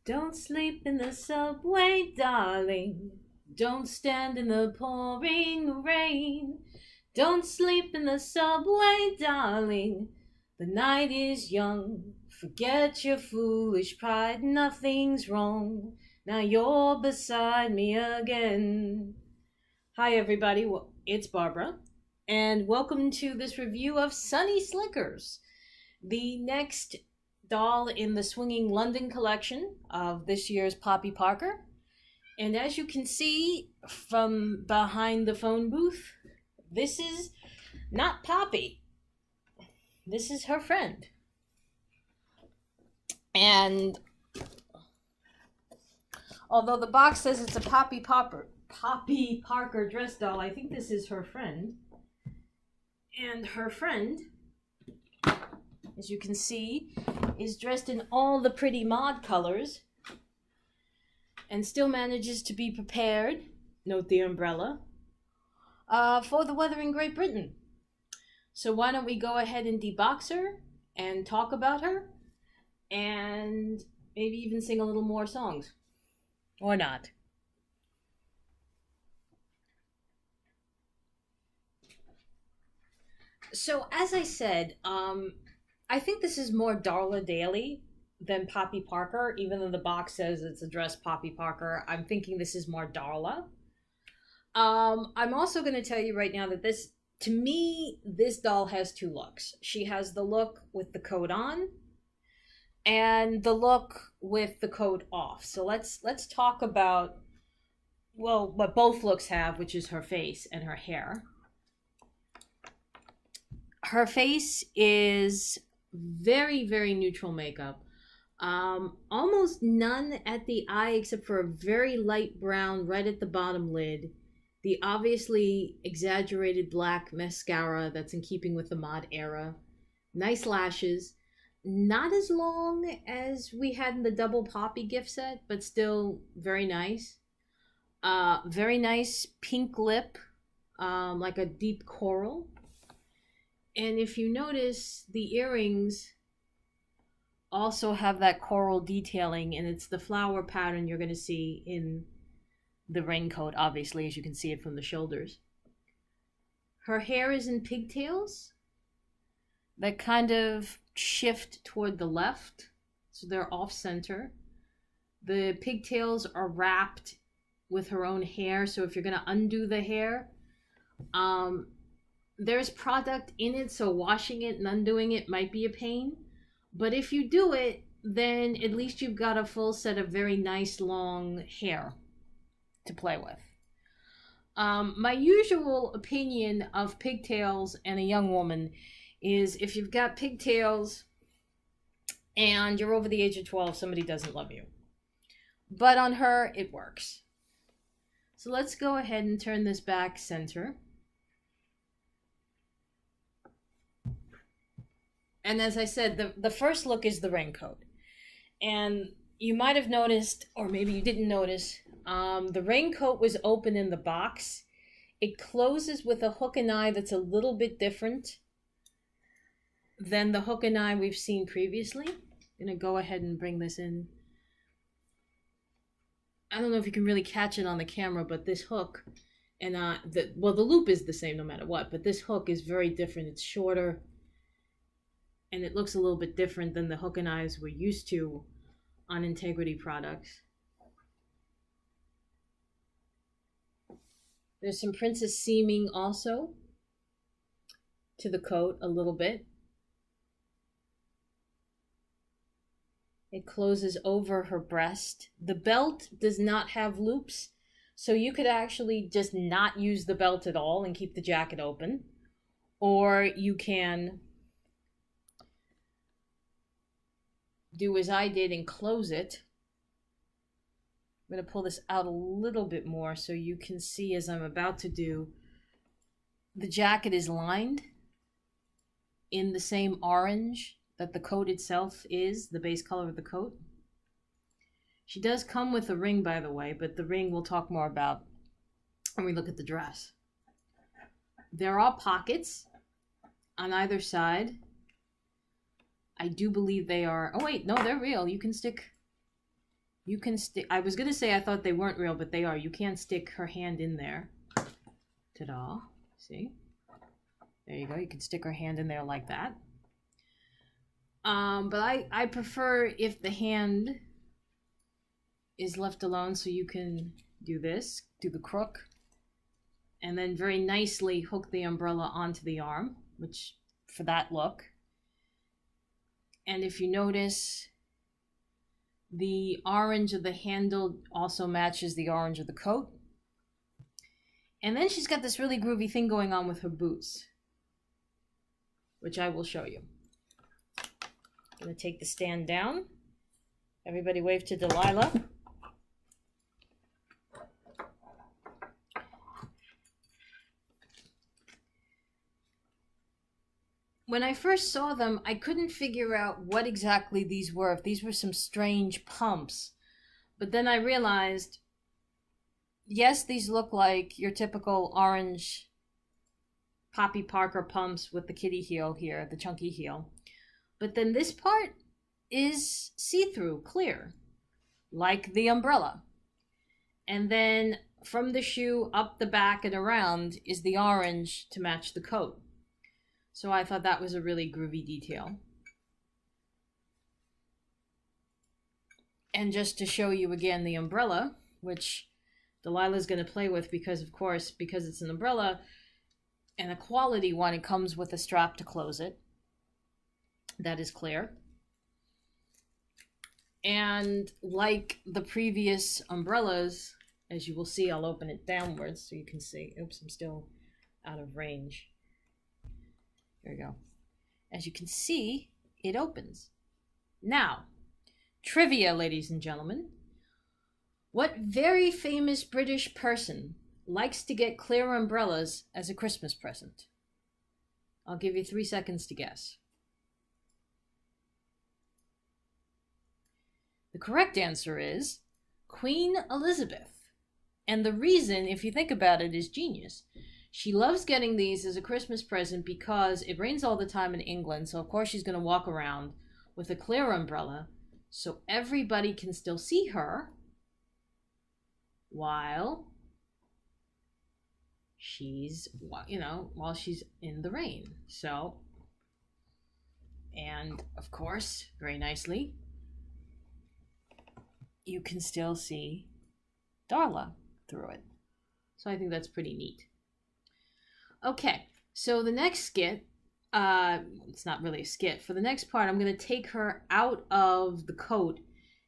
Don't sleep in the subway, darling. Don't stand in the pouring rain. Don't sleep in the subway, darling. The night is young. Forget your foolish pride, nothing's wrong. Now you're beside me again. Hi, everybody. Well, it's Barbara, and welcome to this review of Sunny Slickers, the next doll in the Swinging London collection of this year's Poppy Parker. And as you can see from behind the phone booth, this is not Poppy. This is her friend. And although the box says it's a Poppy Parker dress doll, I think this is her friend. And her friend, as you can see, is dressed in all the pretty mod colors and still manages to be prepared, note the umbrella, for the weather in Great Britain. So why don't we go ahead and debox her and talk about her and maybe even sing a little more songs. Or not. So as I said, I think this is more Darla Daly than Poppy Parker, even though the box says it's addressed Poppy Parker. I'm thinking this is more Darla. I'm also going to tell you right now that to me, this doll has two looks. She has the look with the coat on and the look with the coat off. So let's talk about, well, what both looks have, which is her face and her hair. Her face is very, very neutral makeup. Almost none at the eye except for a very light brown right at the bottom lid. The obviously exaggerated black mascara that's in keeping with the mod era. Nice lashes. Not as long as we had in the double Poppy gift set, but still very nice. Very nice pink lip, like a deep coral. And if you notice, the earrings also have that coral detailing, and it's the flower pattern you're going to see in the raincoat, obviously, as you can see it from the shoulders. Her hair is in pigtails that kind of shift toward the left, so they're off center. The pigtails are wrapped with her own hair, so if you're going to undo the hair, there's product in it, so washing it and undoing it might be a pain. But if you do it, then at least you've got a full set of very nice long hair to play with. My usual opinion of pigtails and a young woman is if you've got pigtails and you're over the age of 12, somebody doesn't love you. But on her, it works. So let's go ahead and turn this back center. And as I said, the first look is the raincoat. And you might have noticed, or maybe you didn't notice, the raincoat was open in the box. It closes with a hook and eye that's a little bit different than the hook and eye we've seen previously. I'm going to go ahead and bring this in. I don't know if you can really catch it on the camera, but this hook, and the loop is the same no matter what, but this hook is very different. It's shorter. And it looks a little bit different than the hook and eyes we're used to on Integrity products. There's some princess seaming also to the coat a little bit. It closes over her breast. The belt does not have loops, so you could actually just not use the belt at all and keep the jacket open. Or you can do as I did and close it. I'm going to pull this out a little bit more so you can see, as I'm about to do, the jacket is lined in the same orange that the coat itself is, the base color of the coat. She does come with a ring, by the way, but the ring we'll talk more about when we look at the dress. There are pockets on either side. I do believe they are, oh wait, no, they're real. You can stick You can stick, I was gonna say I thought they weren't real, but they are. You can stick her hand in there. Ta-da. See? There you go. You can stick her hand in there like that. But I prefer if the hand is left alone, so you can do this, do the crook, and then very nicely hook the umbrella onto the arm, which for that look. And if you notice, the orange of the handle also matches the orange of the coat. And then she's got this really groovy thing going on with her boots, which I will show you. I'm going to take the stand down. Everybody wave to Delilah. When I first saw them, I couldn't figure out what exactly these were, if these were some strange pumps. But then I realized, yes, these look like your typical orange Poppy Parker pumps with the kitty heel here, the chunky heel. But then this part is see-through, clear, like the umbrella. And then from the shoe up the back and around is the orange to match the coat. So I thought that was a really groovy detail. And just to show you again the umbrella, which Delilah's going to play with because, of course, because it's an umbrella and a quality one, it comes with a strap to close it. That is clear. And like the previous umbrellas, as you will see, I'll open it downwards so you can see. Oops, I'm still out of range. There we go. As you can see, it opens. Now, trivia, ladies and gentlemen. What very famous British person likes to get clear umbrellas as a Christmas present? I'll give you 3 seconds to guess. The correct answer is Queen Elizabeth. And the reason, if you think about it, is genius. She loves getting these as a Christmas present because it rains all the time in England, so of course she's going to walk around with a clear umbrella so everybody can still see her while she's, while she's in the rain. So, and of course, very nicely, you can still see Darla through it. So I think that's pretty neat. Okay, so the next skit, it's not really a skit. For the next part, I'm going to take her out of the coat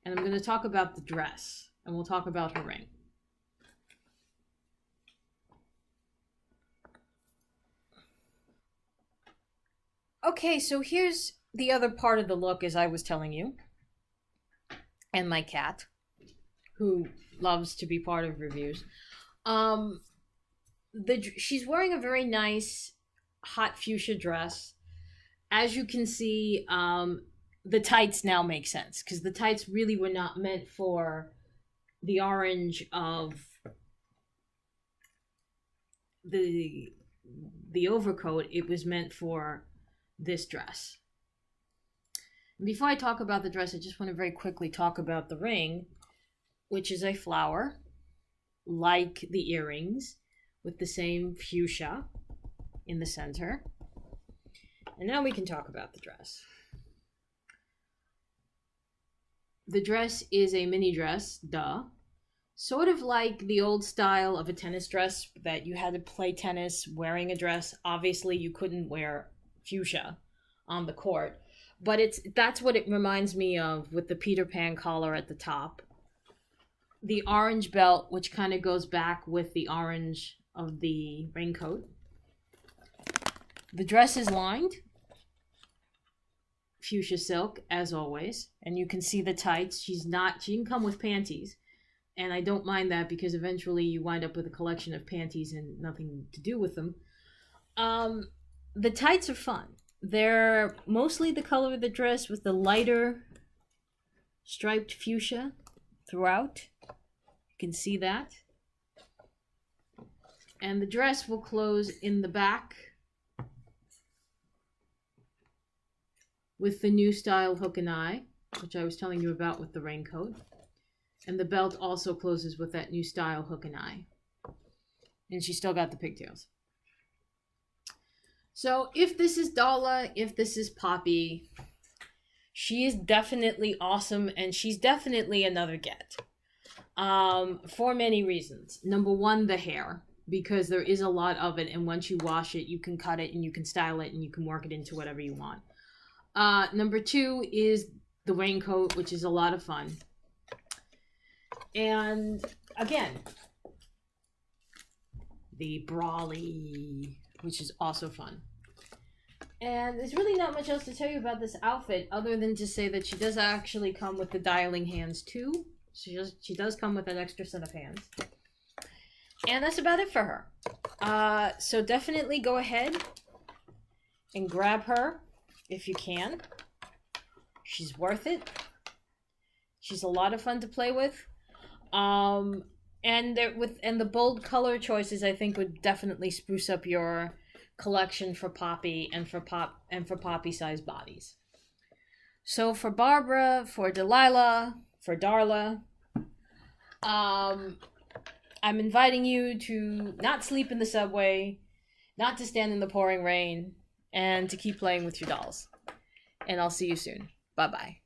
and I'm going to talk about the dress and we'll talk about her ring. Okay, so here's the other part of the look, as I was telling you, and my cat, who loves to be part of reviews. She's wearing a very nice hot fuchsia dress. As you can see, the tights now make sense because the tights really were not meant for the orange of the overcoat. It was meant for this dress. Before I talk about the dress, I just want to very quickly talk about the ring, which is a flower, like the earrings, with the same fuchsia in the center. And now we can talk about the dress. The dress is a mini dress, duh. Sort of like the old style of a tennis dress that you had to play tennis wearing a dress. Obviously, you couldn't wear fuchsia on the court. But that's what it reminds me of with the Peter Pan collar at the top. The orange belt, which kind of goes back with the orange of the raincoat. The dress is lined. Fuchsia silk, as always. And you can see the tights. She can come with panties. And I don't mind that because eventually you wind up with a collection of panties and nothing to do with them. The tights are fun. They're mostly the color of the dress with the lighter striped fuchsia throughout. You can see that. And the dress will close in the back with the new style hook and eye, which I was telling you about with the raincoat. And the belt also closes with that new style hook and eye. And she's still got the pigtails. So if this is Darla, if this is Poppy, she is definitely awesome, and she's definitely another get. For many reasons. Number one, the hair, because there is a lot of it, and once you wash it, you can cut it and you can style it and you can work it into whatever you want. Number two is the raincoat, which is a lot of fun. And again, the brolly, which is also fun. And there's really not much else to tell you about this outfit other than to say that she does actually come with the dialing hands too. She does come with an extra set of hands. And that's about it for her. So definitely go ahead and grab her if you can. She's worth it. She's a lot of fun to play with. And the bold color choices, I think, would definitely spruce up your collection for Poppy and for Poppy-sized bodies. So for Barbara, for Delilah, for Darla, I'm inviting you to not sleep in the subway, not to stand in the pouring rain, and to keep playing with your dolls. And I'll see you soon. Bye-bye.